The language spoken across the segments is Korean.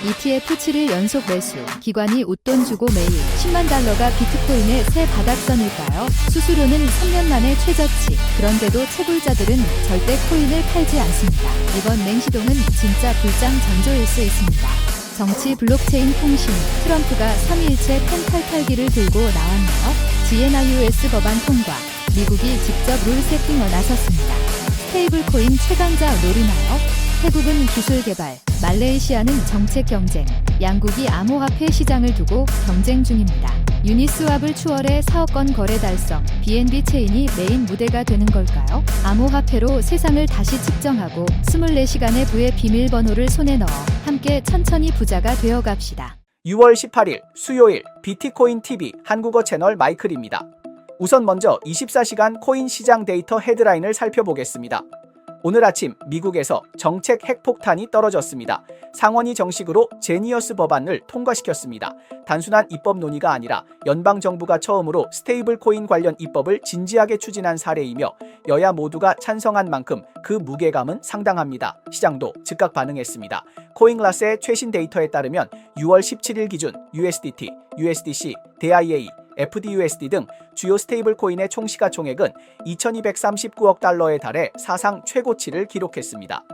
ETF 7일 연속 매수, 기관이 웃돈 주고 매일 10만 달러가 비트코인의 새 바닥선일까요? 수수료는 3년 만에 최저치, 그런데도 채굴자들은 절대 코인을 팔지 않습니다. 이번 냉시동은 진짜 불장 전조일 수 있습니다. 정치 블록체인 통신, 트럼프가 3일째 펜 탈탈기를 들고 나왔네요. GNIUS 법안 통과, 미국이 직접 룰 세팅에 나섰습니다. 스테이블코인 최강자 노리나요? 태국은 기술 개발, 말레이시아는 정책 경쟁, 양국이 암호화폐 시장을 두고 경쟁 중입니다. 유니스왑을 추월해 사업권 거래 달성, BNB 체인이 메인 무대가 되는 걸까요? 암호화폐로 세상을 다시 측정하고 24시간의 부의 비밀번호를 손에 넣어 함께 천천히 부자가 되어 갑시다. 6월 18일 수요일 비트코인 TV 한국어 채널 마이클입니다. 우선 먼저 24시간 코인 시장 데이터 헤드라인을 살펴보겠습니다. 오늘 아침 미국에서 정책 핵폭탄이 떨어졌습니다. 상원이 정식으로 제니어스 법안을 통과시켰습니다. 단순한 입법 논의가 아니라 연방정부가 처음으로 스테이블 코인 관련 입법을 진지하게 추진한 사례이며 여야 모두가 찬성한 만큼 그 무게감은 상당합니다. 시장도 즉각 반응했습니다. 코인글라스의 최신 데이터에 따르면 6월 17일 기준 USDT, USDC, DIA, FDUSD 등 주요 스테이블 코인의 총 시가총액은 2239억 달러에 달해 사상 최고치를 기록했습니다.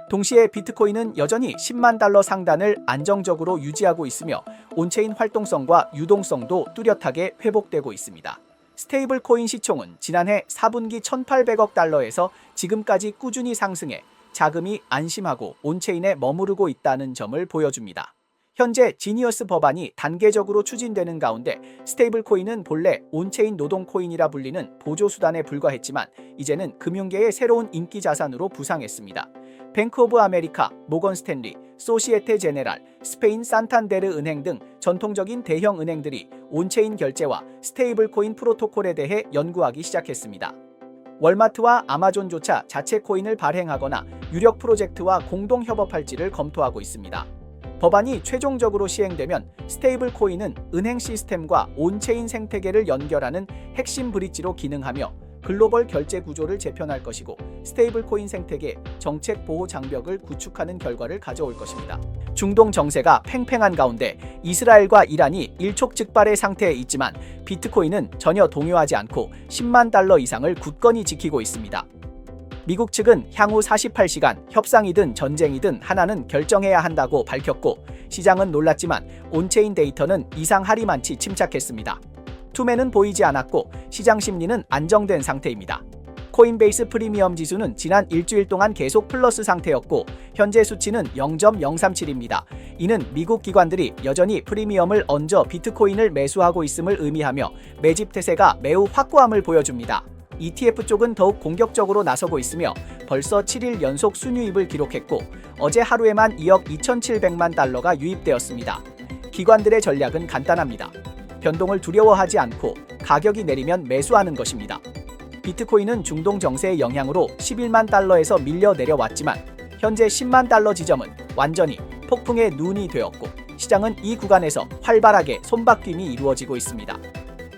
동시에 비트코인은 여전히 10만 달러 상단을 안정적으로 유지하고 있으며 온체인 활동성과 유동성도 뚜렷하게 회복되고 있습니다. 스테이블 코인 시총은 지난해 4분기 1,800억 달러에서 지금까지 꾸준히 상승해 자금이 안심하고 온체인에 머무르고 있다는 점을 보여줍니다. 현재 지니어스 법안이 단계적으로 추진되는 가운데 스테이블 코인은 본래 온체인 노동 코인이라 불리는 보조 수단에 불과했지만 이제는 금융계의 새로운 인기 자산으로 부상했습니다. 뱅크 오브 아메리카, 모건 스탠리, 소시에테 제네랄, 스페인 산탄데르 은행 등 전통적인 대형 은행들이 온체인 결제와 스테이블 코인 프로토콜에 대해 연구하기 시작했습니다. 월마트와 아마존조차 자체 코인을 발행하거나 유력 프로젝트와 공동 협업할지를 검토하고 있습니다. 법안이 최종적으로 시행되면 스테이블 코인은 은행 시스템과 온체인 생태계를 연결하는 핵심 브릿지로 기능하며 글로벌 결제 구조를 재편할 것이고 스테이블 코인 생태계 정책 보호 장벽을 구축하는 결과를 가져올 것입니다. 중동 정세가 팽팽한 가운데 이스라엘과 이란이 일촉즉발의 상태에 있지만 비트코인은 전혀 동요하지 않고 10만 달러 이상을 굳건히 지키고 있습니다. 미국 측은 향후 48시간 협상이든 전쟁이든 하나는 결정해야 한다고 밝혔고 시장은 놀랐지만 온체인 데이터는 이상 하리만치 침착했습니다. 투매는 보이지 않았고 시장 심리는 안정된 상태입니다. 코인베이스 프리미엄 지수는 지난 일주일 동안 계속 플러스 상태였고 현재 수치는 0.037입니다. 이는 미국 기관들이 여전히 프리미엄을 얹어 비트코인을 매수하고 있음을 의미하며 매집 태세가 매우 확고함을 보여줍니다. ETF 쪽은 더욱 공격적으로 나서고 있으며 벌써 7일 연속 순유입을 기록했고 어제 하루에만 2억 2,700만 달러가 유입되었습니다. 기관들의 전략은 간단합니다. 변동을 두려워하지 않고 가격이 내리면 매수하는 것입니다. 비트코인은 중동 정세의 영향으로 11만 달러에서 밀려 내려왔지만 현재 10만 달러 지점은 완전히 폭풍의 눈이 되었고 시장은 이 구간에서 활발하게 손바뀜이 이루어지고 있습니다.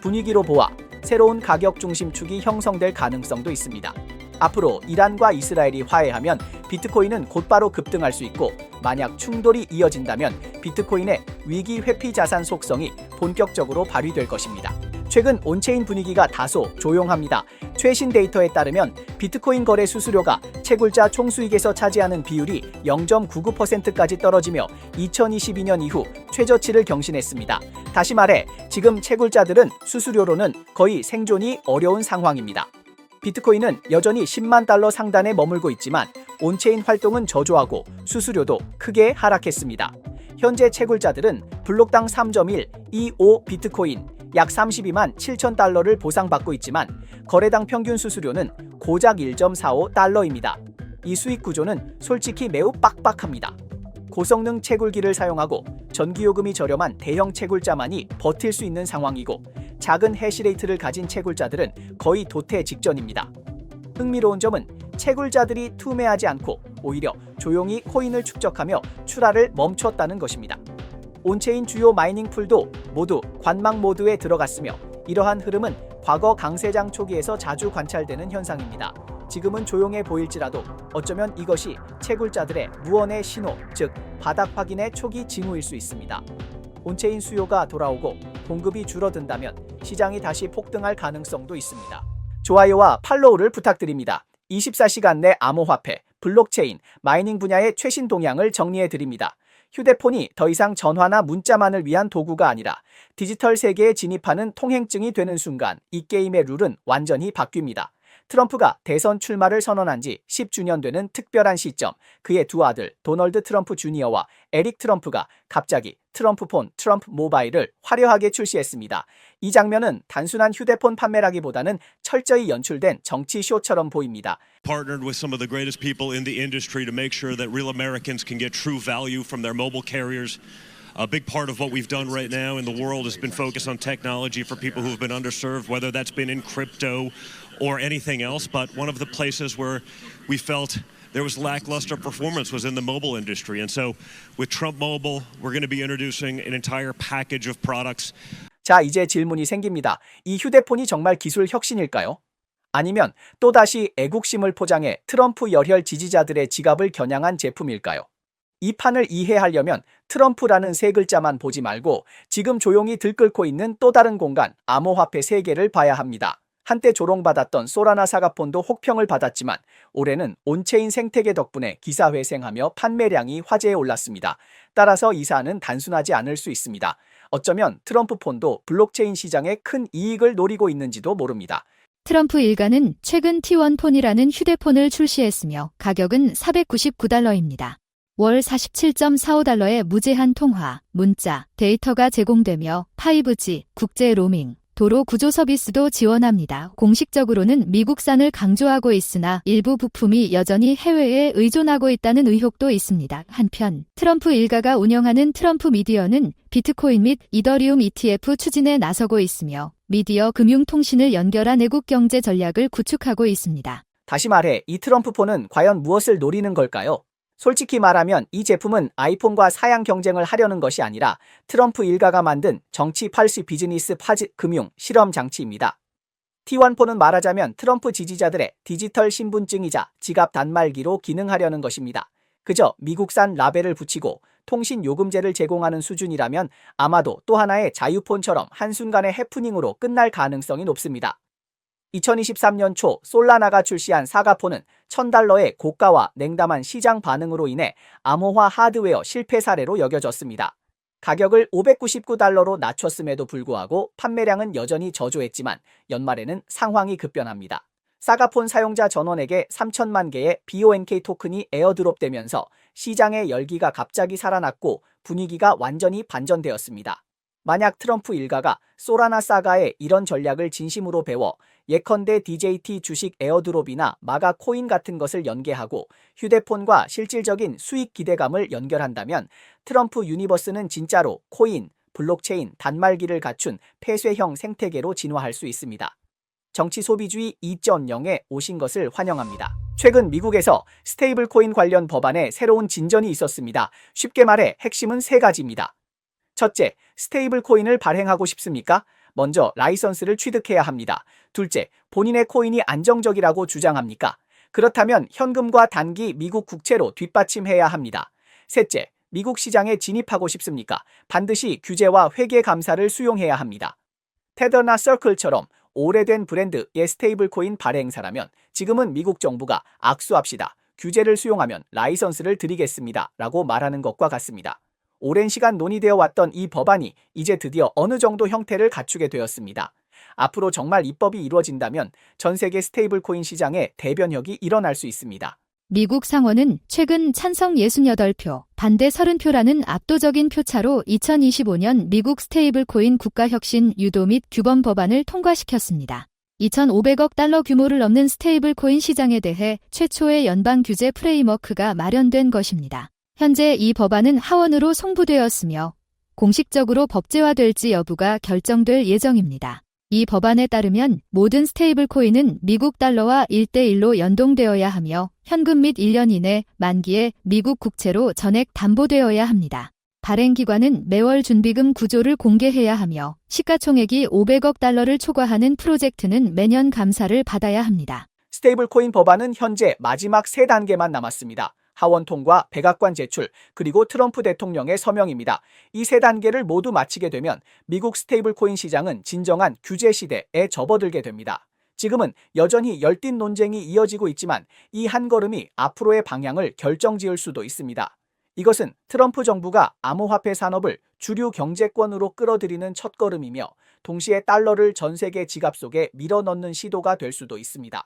분위기로 보아 새로운 가격 중심축이 형성될 가능성도 있습니다. 앞으로 이란과 이스라엘이 화해하면 비트코인은 곧바로 급등할 수 있고 만약 충돌이 이어진다면 비트코인의 위기 회피 자산 속성이 본격적으로 발휘될 것입니다. 최근 온체인 분위기가 다소 조용합니다. 최신 데이터에 따르면 비트코인 거래 수수료가 채굴자 총수익에서 차지하는 비율이 0.99%까지 떨어지며 2022년 이후 최저치를 경신했습니다. 다시 말해 지금 채굴자들은 수수료로는 거의 생존이 어려운 상황입니다. 비트코인은 여전히 10만 달러 상단에 머물고 있지만 온체인 활동은 저조하고 수수료도 크게 하락했습니다. 현재 채굴자들은 블록당 3.125 비트코인 약 32만 7천 달러를 보상받고 있지만 거래당 평균 수수료는 고작 1.45 달러입니다. 이 수익 구조는 솔직히 매우 빡빡합니다. 고성능 채굴기를 사용하고 전기요금이 저렴한 대형 채굴자만이 버틸 수 있는 상황이고 작은 해시레이트를 가진 채굴자들은 거의 도태 직전입니다. 흥미로운 점은 채굴자들이 투매하지 않고 오히려 조용히 코인을 축적하며 출하를 멈췄다는 것입니다. 온체인 주요 마이닝 풀도 모두 관망 모드에 들어갔으며 이러한 흐름은 과거 강세장 초기에서 자주 관찰되는 현상입니다. 지금은 조용해 보일지라도 어쩌면 이것이 채굴자들의 무언의 신호, 즉 바닥 확인의 초기 징후일 수 있습니다. 온체인 수요가 돌아오고 공급이 줄어든다면 시장이 다시 폭등할 가능성도 있습니다. 좋아요와 팔로우를 부탁드립니다. 24시간 내 암호화폐, 블록체인, 마이닝 분야의 최신 동향을 정리해드립니다. 휴대폰이 더 이상 전화나 문자만을 위한 도구가 아니라 디지털 세계에 진입하는 통행증이 되는 순간 이 게임의 룰은 완전히 바뀝니다. 트럼프가 대선 출마를 선언한 지 10주년 되는 특별한 시점, 그의 두 아들 도널드 트럼프 주니어와 에릭 트럼프가 갑자기 트럼프폰, 트럼프 모바일을 화려하게 출시했습니다. 이 장면은 단순한 휴대폰 판매라기보다는 철저히 연출된 정치 쇼처럼 보입니다. Partnered with some of the greatest people in the industry to make sure that real Americans can get true value from their mobile carriers. A big part of what we've done right now in the world has been focused on technology for people who have been underserved, whether that's been in crypto or anything else. But one of the places where we felt there was lackluster performance was in the mobile industry. And so with Trump Mobile, we're going to be introducing an entire package of products. 자, 이제 질문이 생깁니다. 이 휴대폰이 정말 기술 혁신일까요? 아니면 또다시 애국심을 포장해 트럼프 열혈 지지자들의 지갑을 겨냥한 제품일까요? 이 판을 이해하려면 트럼프라는 세 글자만 보지 말고 지금 조용히 들끓고 있는 또 다른 공간, 암호화폐 세계를 봐야 합니다. 한때 조롱받았던 소라나 사과폰도 혹평을 받았지만 올해는 온체인 생태계 덕분에 기사회생하며 판매량이 화제에 올랐습니다. 따라서 이 사안은 단순하지 않을 수 있습니다. 어쩌면 트럼프폰도 블록체인 시장에 큰 이익을 노리고 있는지도 모릅니다. 트럼프 일가는 최근 T1폰이라는 휴대폰을 출시했으며 가격은 $499입니다. 월 47.45달러의 무제한 통화, 문자, 데이터가 제공되며 5G, 국제 로밍, 도로 구조 서비스도 지원합니다. 공식적으로는 미국산을 강조하고 있으나 일부 부품이 여전히 해외에 의존하고 있다는 의혹도 있습니다. 한편 트럼프 일가가 운영하는 트럼프 미디어는 비트코인 및 이더리움 ETF 추진에 나서고 있으며 미디어 금융통신을 연결한 애국 경제 전략을 구축하고 있습니다. 다시 말해 이 트럼프폰은 과연 무엇을 노리는 걸까요? 솔직히 말하면 이 제품은 아이폰과 사양 경쟁을 하려는 것이 아니라 트럼프 일가가 만든 정치 팔시 비즈니스 파지 금융 실험 장치입니다. T1폰은 말하자면 트럼프 지지자들의 디지털 신분증이자 지갑 단말기로 기능하려는 것입니다. 그저 미국산 라벨을 붙이고 통신 요금제를 제공하는 수준이라면 아마도 또 하나의 자유폰처럼 한순간의 해프닝으로 끝날 가능성이 높습니다. 2023년 초 솔라나가 출시한 사과폰은 $1,000의 고가와 냉담한 시장 반응으로 인해 암호화 하드웨어 실패 사례로 여겨졌습니다. 가격을 $599로 낮췄음에도 불구하고 판매량은 여전히 저조했지만 연말에는 상황이 급변합니다. 사과폰 사용자 전원에게 3천만 개의 BONK 토큰이 에어드롭되면서 시장의 열기가 갑자기 살아났고 분위기가 완전히 반전되었습니다. 만약 트럼프 일가가 소라나 사가의 이런 전략을 진심으로 배워 예컨대 DJT 주식 에어드롭이나 마가 코인 같은 것을 연계하고 휴대폰과 실질적인 수익 기대감을 연결한다면 트럼프 유니버스는 진짜로 코인, 블록체인, 단말기를 갖춘 폐쇄형 생태계로 진화할 수 있습니다. 정치 소비주의 2.0에 오신 것을 환영합니다. 최근 미국에서 스테이블 코인 관련 법안에 새로운 진전이 있었습니다. 쉽게 말해 핵심은 세 가지입니다. 첫째, 스테이블 코인을 발행하고 싶습니까? 먼저 라이선스를 취득해야 합니다. 둘째, 본인의 코인이 안정적이라고 주장합니까? 그렇다면 현금과 단기 미국 국채로 뒷받침해야 합니다. 셋째, 미국 시장에 진입하고 싶습니까? 반드시 규제와 회계 감사를 수용해야 합니다. 테더나 서클처럼 오래된 브랜드의 스테이블 코인 발행사라면 지금은 미국 정부가 악수합시다. 규제를 수용하면 라이선스를 드리겠습니다. 라고 말하는 것과 같습니다. 오랜 시간 논의되어 왔던 이 법안이 이제 드디어 어느 정도 형태를 갖추게 되었습니다. 앞으로 정말 입법이 이루어진다면 전 세계 스테이블 코인 시장에 대변혁이 일어날 수 있습니다. 미국 상원은 최근 찬성 68표, 반대 30표라는 압도적인 표차로 2025년 미국 스테이블 코인 국가혁신 유도 및 규범 법안을 통과시켰습니다. 2,500억 달러 규모를 넘는 스테이블 코인 시장에 대해 최초의 연방 규제 프레임워크가 마련된 것입니다. 현재 이 법안은 하원으로 송부되었으며 공식적으로 법제화될지 여부가 결정될 예정입니다. 이 법안에 따르면 모든 스테이블 코인은 미국 달러와 1대1로 연동되어야 하며 현금 및 1년 이내 만기에 미국 국채로 전액 담보되어야 합니다. 발행기관은 매월 준비금 구조를 공개해야 하며 시가총액이 500억 달러를 초과하는 프로젝트는 매년 감사를 받아야 합니다. 스테이블 코인 법안은 현재 마지막 3단계만 남았습니다. 하원 통과, 백악관 제출, 그리고 트럼프 대통령의 서명입니다. 이 3단계를 모두 마치게 되면 미국 스테이블 코인 시장은 진정한 규제 시대에 접어들게 됩니다. 지금은 여전히 열띤 논쟁이 이어지고 있지만 이 한 걸음이 앞으로의 방향을 결정지을 수도 있습니다. 이것은 트럼프 정부가 암호화폐 산업을 주류 경제권으로 끌어들이는 첫걸음이며 동시에 달러를 전 세계 지갑 속에 밀어넣는 시도가 될 수도 있습니다.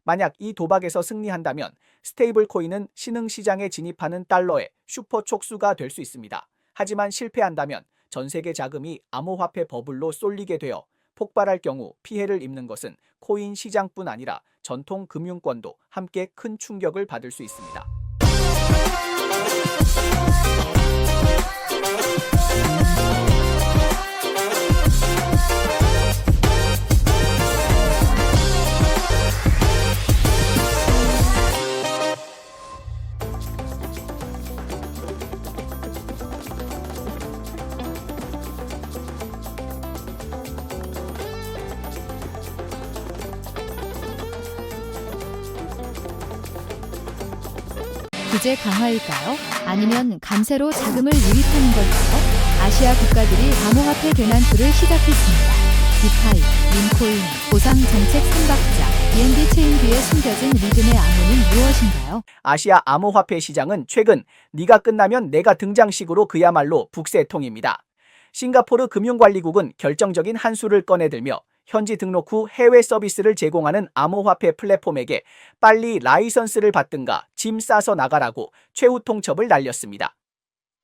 만약 이 도박에서 승리한다면 스테이블 코인은 신흥시장에 진입하는 달러의 슈퍼 촉수가 될 수 있습니다. 하지만 실패한다면 전 세계 자금이 암호화폐 버블로 쏠리게 되어 폭발할 경우 피해를 입는 것은 코인 시장뿐 아니라 전통 금융권도 함께 큰 충격을 받을 수 있습니다. 규제 강화일까요? 아니면 감세로 자금을 유입하는 걸까요? 아시아 국가들이 암호화폐 대난투를 시작했습니다. 디파이, 민코인, 보상 정책 3박자, BNB 체인 뒤에 숨겨진 리듬의 암호는 무엇인가요? 아시아 암호화폐 시장은 최근 네가 끝나면 내가 등장식으로 그야말로 북새통입니다. 싱가포르 금융관리국은 결정적인 한 수를 꺼내들며 현지 등록 후 해외 서비스를 제공하는 암호화폐 플랫폼에게 빨리 라이선스를 받든가 짐 싸서 나가라고 최후 통첩을 날렸습니다.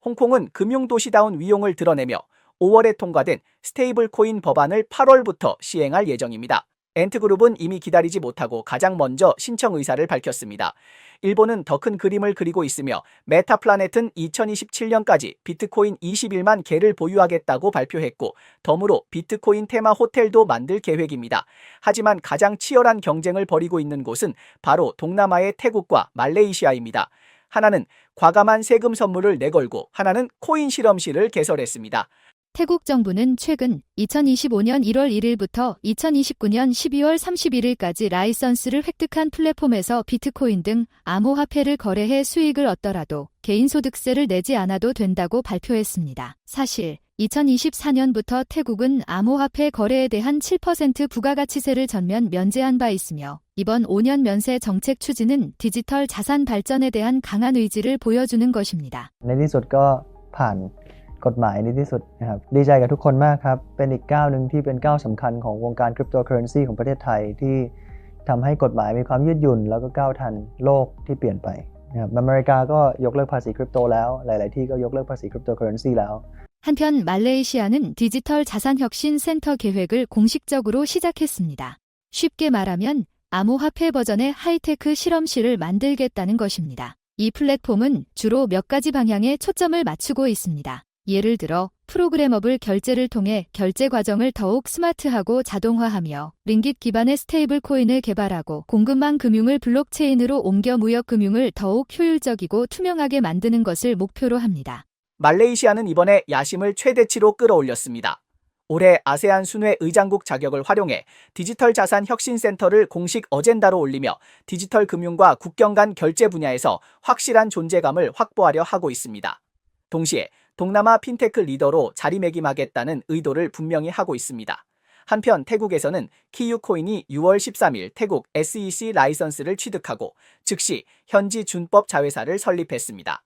홍콩은 금융도시다운 위용을 드러내며 5월에 통과된 스테이블 코인 법안을 8월부터 시행할 예정입니다. 엔트그룹은 이미 기다리지 못하고 가장 먼저 신청 의사를 밝혔습니다. 일본은 더 큰 그림을 그리고 있으며 메타플라넷은 2027년까지 비트코인 21만 개를 보유하겠다고 발표했고 덤으로 비트코인 테마 호텔도 만들 계획입니다. 하지만 가장 치열한 경쟁을 벌이고 있는 곳은 바로 동남아의 태국과 말레이시아입니다. 하나는 과감한 세금 선물을 내걸고 하나는 코인 실험실을 개설했습니다. 태국 정부는 최근 2025년 1월 1일부터 2029년 12월 31일까지 라이선스를 획득한 플랫폼에서 비트코인 등 암호화폐를 거래해 수익을 얻더라도 개인소득세를 내지 않아도 된다고 발표했습니다. 사실 2024년부터 태국은 암호화폐 거래에 대한 7% 부가가치세를 전면 면제한 바 있으며 이번 5년 면세 정책 추진은 디지털 자산 발전에 대한 강한 의지를 보여주는 것입니다. ในที่สุดก็ผ่านกฎหมายในที่สุดนะครับดีใจกับทุกคนมากครับเป็นอีกก้าวหนึ่งที่เป็นก้าวสำคัญของวงการคริปโตเคอเรนซีของประเทศไทยที่ทำให้กฎหมายมีความยืดหยุ่นแล้วก็ก้าวทันโลกที่เปลี่ยนไปนะครับอเมริกาก็ยกเลิกภาษีคริปโตแล้วหลายๆที่ก็ยกเลิกภาษีคริปโตเคอเรนซีแล้ว 한편 말레이시아는 디지털 자산혁신 센터 계획을 공식적으로 시작했습니다. 쉽게 말하면 암호화폐 버전의 하이테크 실험실을 만들겠다는 것입니다. 이 플랫폼은 주로 몇 가지 방향에 초점을 맞추고 있습니다. 예를 들어 프로그래머블 결제를 통해 결제 과정을 더욱 스마트하고 자동화하며 링깃 기반의 스테이블 코인을 개발하고 공급망 금융을 블록체인으로 옮겨 무역 금융을 더욱 효율적이고 투명하게 만드는 것을 목표로 합니다. 말레이시아는 이번에 야심을 최대치로 끌어올렸습니다. 올해 아세안 순회 의장국 자격을 활용해 디지털 자산 혁신 센터를 공식 어젠다로 올리며 디지털 금융과 국경 간 결제 분야에서 확실한 존재감을 확보하려 하고 있습니다. 동시에 동남아 핀테크 리더로 자리매김하겠다는 의도를 분명히 하고 있습니다. 한편 태국에서는 키유코인이 6월 13일 태국 SEC 라이선스를 취득하고 즉시 현지 준법 자회사를 설립했습니다.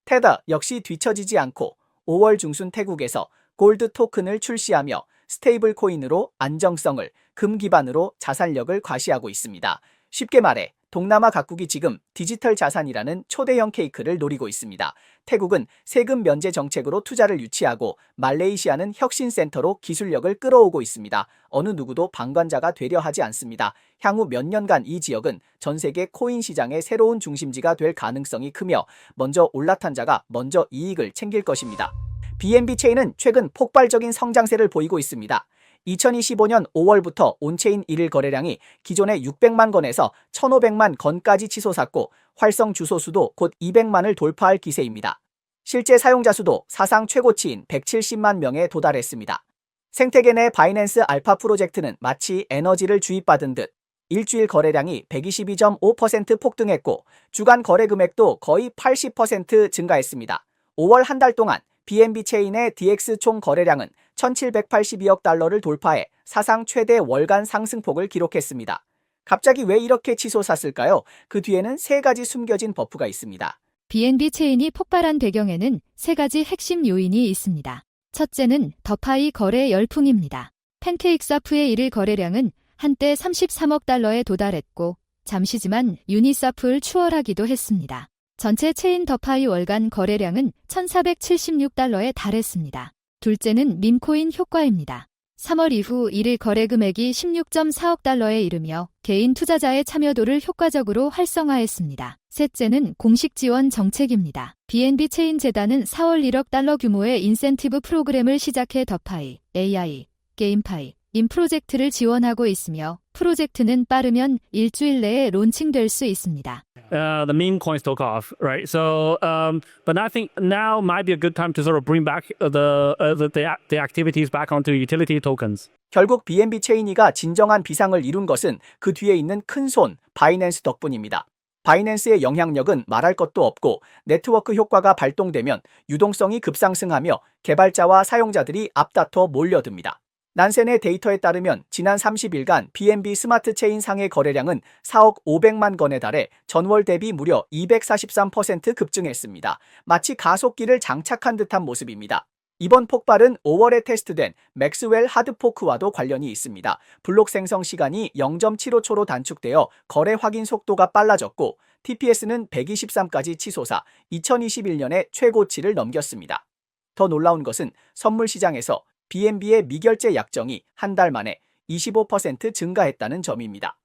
테더 역시 뒤처지지 않고 5월 중순 태국에서 골드 토큰을 출시하며 스테이블 코인으로 안정성을, 금 기반으로 자산력을 과시하고 있습니다. 쉽게 말해 동남아 각국이 지금 디지털 자산이라는 초대형 케이크를 노리고 있습니다. 태국은 세금 면제 정책으로 투자를 유치하고 말레이시아는 혁신센터로 기술력을 끌어오고 있습니다. 어느 누구도 방관자가 되려 하지 않습니다. 향후 몇 년간 이 지역은 전 세계 코인 시장의 새로운 중심지가 될 가능성이 크며 먼저 올라탄 자가 먼저 이익을 챙길 것입니다. BNB 체인은 최근 폭발적인 성장세를 보이고 있습니다. 2025년 5월부터 온체인 1일 거래량이 기존의 600만 건에서 1,500만 건까지 치솟았고 활성 주소 수도 곧 200만을 돌파할 기세입니다. 실제 사용자 수도 사상 최고치인 170만 명에 도달했습니다. 생태계 내 바이낸스 알파 프로젝트는 마치 에너지를 주입받은 듯 일주일 거래량이 122.5% 폭등했고 주간 거래 금액도 거의 80% 증가했습니다. 5월 한 달 동안 B&B 체인의 DX 총 거래량은 1,782억 달러를 돌파해 사상 최대 월간 상승폭을 기록했습니다. 갑자기 왜 이렇게 치솟았을까요? 그 뒤에는 세 가지 숨겨진 버프가 있습니다. B&B 체인이 폭발한 배경에는 세 가지 핵심 요인이 있습니다. 첫째는 더파이 거래 열풍입니다. 팬케이크사프의 일일 거래량은 한때 33억 달러에 도달했고 잠시지만 유니사프를 추월하기도 했습니다. 전체 체인 더파이 월간 거래량은 1,476달러에 달했습니다. 둘째는 밈코인 효과입니다. 3월 이후 일일 거래 금액이 16.4억 달러에 이르며 개인 투자자의 참여도를 효과적으로 활성화했습니다. 셋째는 공식 지원 정책입니다. B&B 체인 재단은 4월 1억 달러 규모의 인센티브 프로그램을 시작해 더파이, AI, 게임파이, 인 프로젝트를 지원하고 있으며 프로젝트는 빠르면 일주일 내에 론칭될 수 있습니다. The meme coins took off, right? So, but I think now might be a good time to sort of bring back the activities back onto utility tokens. 결국 B&B 체인이가 진정한 비상을 이룬 것은 그 뒤에 있는 큰 손, 바이낸스 덕분입니다. 바이낸스의 영향력은 말할 것도 없고 네트워크 효과가 발동되면 유동성이 급상승하며 개발자와 사용자들이 앞다퉈 몰려듭니다. 난센의 데이터에 따르면 지난 30일간 B&B 스마트 체인 상해 거래량은 4억 500만 건에 달해 전월 대비 무려 243% 급증했습니다. 마치 가속기를 장착한 듯한 모습입니다. 이번 폭발은 5월에 테스트된 맥스웰 하드포크와도 관련이 있습니다. 블록 생성 시간이 0.75초로 단축되어 거래 확인 속도가 빨라졌고 TPS는 123까지 치솟아 2021년에 최고치를 넘겼습니다. 더 놀라운 것은 선물 시장에서 B&B의 미결제 약정이 한 달 만에 25% 증가했다는 점입니다.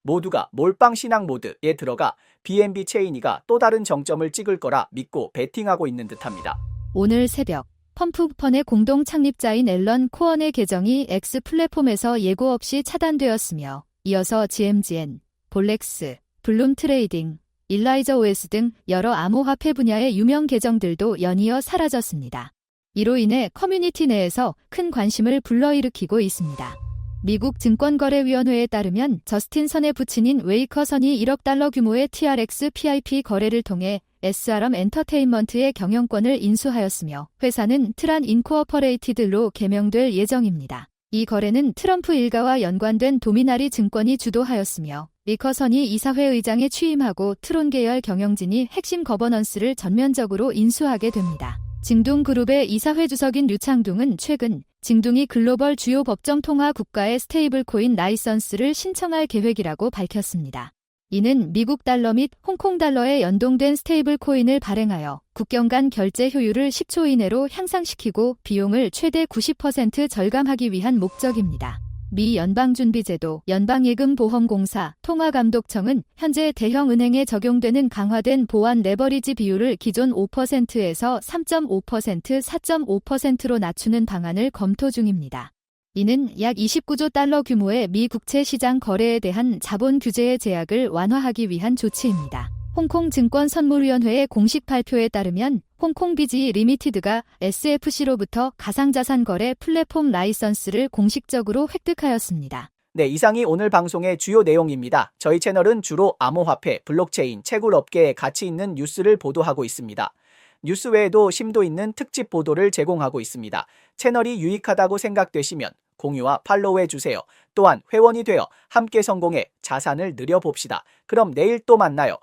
모두가 몰빵 신앙 모드에 들어가 B&B 체인이가 또 다른 정점을 찍을 거라 믿고 베팅하고 있는 듯합니다. 오늘 새벽 펌프펀의 공동 창립자인 앨런 코언의 계정이 X 플랫폼에서 예고 없이 차단되었으며 이어서 GMGN, 볼렉스, 블룸 트레이딩, 일라이저 OS 등 여러 암호화폐 분야의 유명 계정들도 연이어 사라졌습니다. 이로 인해 커뮤니티 내에서 큰 관심을 불러일으키고 있습니다. 미국 증권거래위원회에 따르면 저스틴 선의 부친인 웨이커 선이 1억 달러 규모의 TRX PIP 거래를 통해 SRM 엔터테인먼트의 경영권을 인수하였으며 회사는 트란 인코어퍼레이티드로 개명될 예정입니다. 이 거래는 트럼프 일가와 연관된 도미나리 증권이 주도하였으며 리커 선이 이사회 의장에 취임하고 트론 계열 경영진이 핵심 거버넌스를 전면적으로 인수하게 됩니다. 징둥그룹의 이사회 주석인 류창둥은 최근 징둥이 글로벌 주요 법정 통화 국가의 스테이블코인 라이선스를 신청할 계획이라고 밝혔습니다. 이는 미국 달러 및 홍콩 달러에 연동된 스테이블코인을 발행하여 국경 간 결제 효율을 10초 이내로 향상시키고 비용을 최대 90% 절감하기 위한 목적입니다. 미 연방준비제도, 연방예금보험공사, 통화감독청은 현재 대형 은행에 적용되는 강화된 보완 레버리지 비율을 기존 5%에서 3.5%, 4.5%로 낮추는 방안을 검토 중입니다. 이는 약 29조 달러 규모의 미 국채 시장 거래에 대한 자본 규제의 제약을 완화하기 위한 조치입니다. 홍콩 증권선물위원회의 공식 발표에 따르면 홍콩 BGE 리미티드가 SFC로부터 가상자산 거래 플랫폼 라이선스를 공식적으로 획득하였습니다. 네, 이상이 오늘 방송의 주요 내용입니다. 저희 채널은 주로 암호화폐, 블록체인, 채굴 업계에 가치 있는 뉴스를 보도하고 있습니다. 뉴스 외에도 심도 있는 특집 보도를 제공하고 있습니다. 채널이 유익하다고 생각되시면 공유와 팔로우해주세요. 또한 회원이 되어 함께 성공해 자산을 늘려봅시다. 그럼 내일 또 만나요.